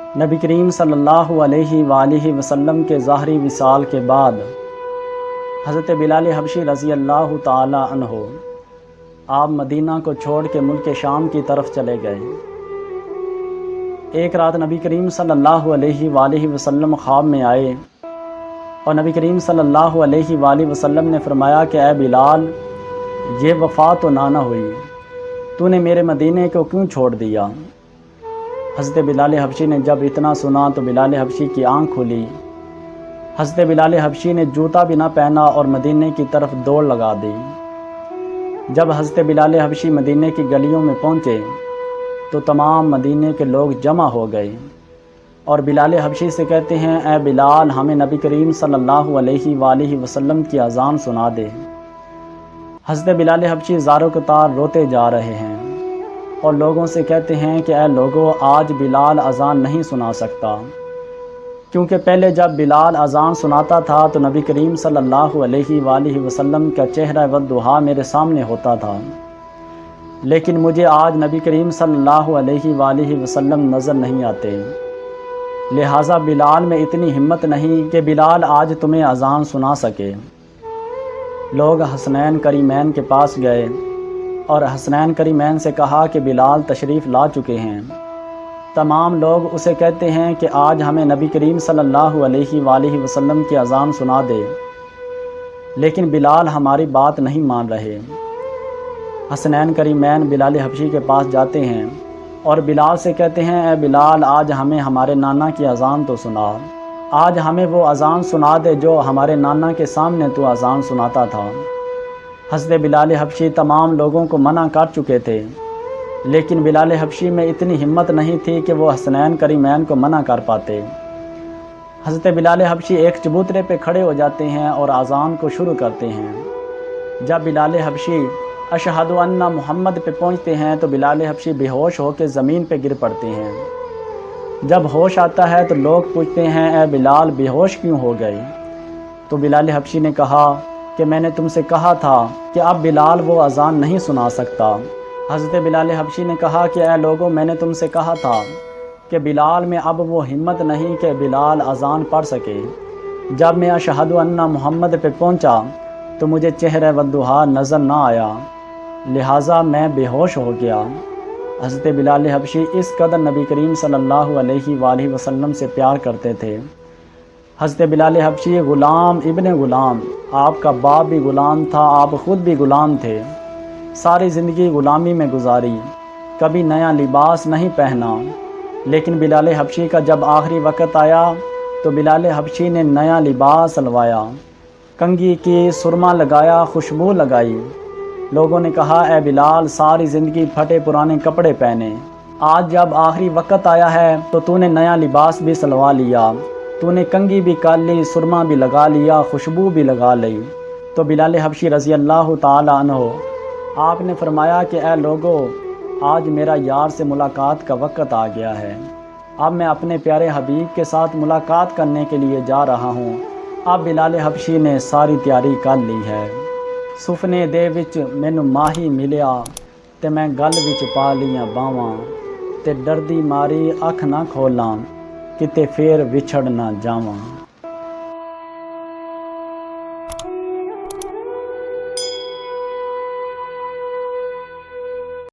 نبی کریم صلی اللہ علیہ وآلہ وسلم کے ظاہری وصال کے بعد حضرت بلال حبشی رضی اللہ تعالی عنہ آپ مدینہ کو چھوڑ کے ملک شام کی طرف چلے گئے۔ ایک رات نبی کریم صلی اللہ علیہ وآلہ وسلم خواب میں آئے اور نبی کریم صلی اللہ علیہ وآلہ وسلم نے فرمایا کہ اے بلال، یہ وفا تو نہ ہوئی، تو نے میرے مدینے کو کیوں چھوڑ دیا؟ حضرت بلال حبشی نے جب اتنا سنا تو بلال حبشی کی آنکھ کھلی۔ حضرت بلال حبشی نے جوتا بھی نہ پہنا اور مدینے کی طرف دوڑ لگا دی۔ جب حضرت بلال حبشی مدینے کی گلیوں میں پہنچے تو تمام مدینے کے لوگ جمع ہو گئے اور بلال حبشی سے کہتے ہیں، اے بلال، ہمیں نبی کریم صلی اللہ علیہ وآلہ وسلم کی اذان سنا دے۔ حضرت بلال حبشی زار و قطار روتے جا رہے ہیں اور لوگوں سے کہتے ہیں کہ اے لوگو، آج بلال اذان نہیں سنا سکتا، کیونکہ پہلے جب بلال اذان سناتا تھا تو نبی کریم صلی اللہ علیہ وآلہ وسلم کا چہرہ والضحیٰ میرے سامنے ہوتا تھا، لیکن مجھے آج نبی کریم صلی اللہ علیہ وآلہ وسلم نظر نہیں آتے، لہٰذا بلال میں اتنی ہمت نہیں کہ بلال آج تمہیں اذان سنا سکے۔ لوگ حسنین کریمین کے پاس گئے اور حسنین کریمین سے کہا کہ بلال تشریف لا چکے ہیں۔ تمام لوگ اسے کہتے ہیں کہ آج ہمیں نبی کریم صلی اللہ علیہ وآلہ وسلم کی اذان سنا دے، لیکن بلال ہماری بات نہیں مان رہے۔ حسنین کریمین بلال حبشی کے پاس جاتے ہیں اور بلال سے کہتے ہیں، اے بلال، آج ہمیں ہمارے نانا کی اذان تو سنا، آج ہمیں وہ اذان سنا دے جو ہمارے نانا کے سامنے تو اذان سناتا تھا۔ حضرت بلال حبشی تمام لوگوں کو منع کر چکے تھے، لیکن بلال حبشی میں اتنی ہمت نہیں تھی کہ وہ حسنین کریمین کو منع کر پاتے۔ حضرت بلال حبشی ایک چبوترے پہ کھڑے ہو جاتے ہیں اور اذان کو شروع کرتے ہیں۔ جب بلال حبشی اشہد ان محمد پہ پہنچتے ہیں تو بلال حبشی بے ہوش ہو کے زمین پہ گر پڑتے ہیں۔ جب ہوش آتا ہے تو لوگ پوچھتے ہیں، اے بلال، بے ہوش کیوں ہو گئے؟ تو بلال حبشی نے کہا کہ میں نے تم سے کہا تھا کہ اب بلال وہ اذان نہیں سنا سکتا۔ حضرت بلال حبشی نے کہا کہ اے لوگوں، میں نے تم سے کہا تھا کہ بلال میں اب وہ ہمت نہیں کہ بلال اذان پڑھ سکے۔ جب میں اشہد ان محمد پہ پہنچا تو مجھے چہرہ والضحیٰ نظر نہ آیا، لہٰذا میں بے ہوش ہو گیا۔ حضرت بلال حبشی اس قدر نبی کریم صلی اللہ علیہ وآلہ وسلم سے پیار کرتے تھے۔ حضرت بلال حبشی غلام ابن غلام، آپ کا باپ بھی غلام تھا، آپ خود بھی غلام تھے، ساری زندگی غلامی میں گزاری، کبھی نیا لباس نہیں پہنا، لیکن بلال حبشی کا جب آخری وقت آیا تو بلال حبشی نے نیا لباس سلوایا، کنگھی کی، سرما لگایا، خوشبو لگائی۔ لوگوں نے کہا، اے بلال، ساری زندگی پھٹے پرانے کپڑے پہنے، آج جب آخری وقت آیا ہے تو نے نیا لباس بھی سلوا لیا، تو نے کنگھی بھی کر لی، سرما بھی لگا لیا، خوشبو بھی لگا لی۔ تو بلال حبشی رضی اللہ تعالی عنہ آپ نے فرمایا کہ اے لوگو، آج میرا یار سے ملاقات کا وقت آ گیا ہے، اب میں اپنے پیارے حبیب کے ساتھ ملاقات کرنے کے لیے جا رہا ہوں۔ اب بلال حبشی نے ساری تیاری کر لی ہے۔ سفنے دے وچ مینوں ماہی ملیا تے میں گل وچ پا لیاں باواں، تے ڈردی ماری اکھ نہ کھولاں، کتے پھر وچھڑ نہ جاواں۔